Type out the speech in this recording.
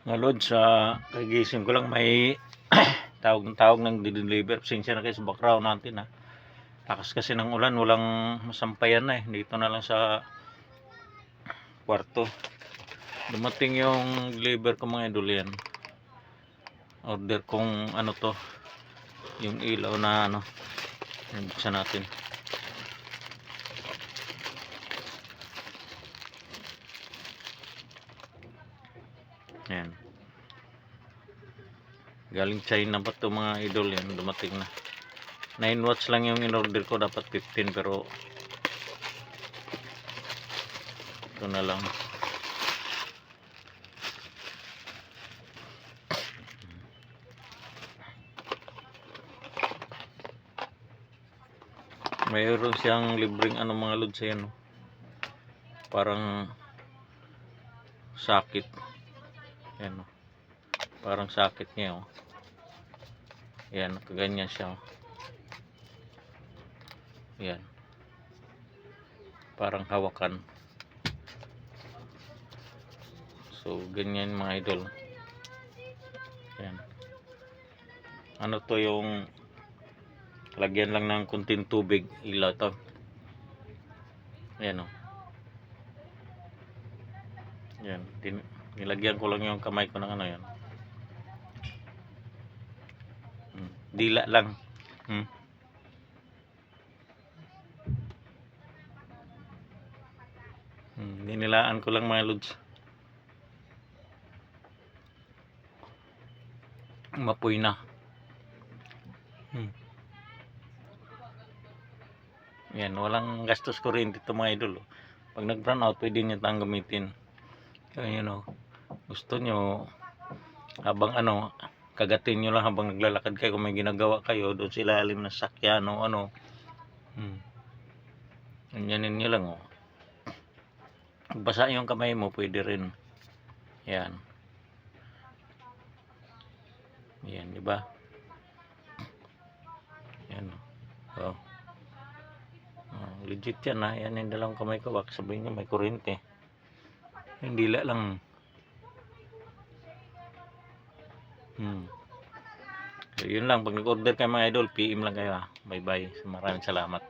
Mga lods, kagising ko lang may tawag ng deliver. Pasensya na kayo sa background natin ha. Lakas kasi ng ulan, walang masampayan na eh. Dito na lang sa kwarto. Dumating yung deliver ko mga idol yan. Order kong ano to, yung ilaw na ano. Buksan natin. Ayan. Galing China pa to mga idol yan, dumating na. 9 watts lang yung in-order ko, dapat 15 pero ito na lang. Mayroon siyang libreng ano mga lods yan, no? Parang sakit. Yan, no? Parang sakit niya, oh. Yan, nakaganyan siya, oh. Yan. Parang hawakan. So, ganyan mga idol. Yan. Ano to yung lagyan lang ng kunting tubig, ilaw to. Yan, oh. Yan. Nilagyan ko lang yung kamay ko ng ano yan. Dila lang. Dinilaan ko lang mga lods. Mapoy na. Yan, walang gastos kuryente ito mga idol, oh. Pag nag-brown out, pwede nyo itang gamitin. Kaya yun, oh. Gusto nyo, habang ano, kagatin nyo lang habang naglalakad kayo. Kung may ginagawa kayo, doon sa ilalim ng sakyan o ano. Ganyanin nyo lang, oh. Basa yung kamay mo, pwede rin. Yan. Yan, di ba? Yan, oh. Legit yan ha. Yan yung dalawang kamay ko. Baka sabihin nyo may kuryente. Yung dila lang. So yun lang. Pag nag-order kayo mga idol, PM lang kayo ha. Bye bye. Maraming salamat.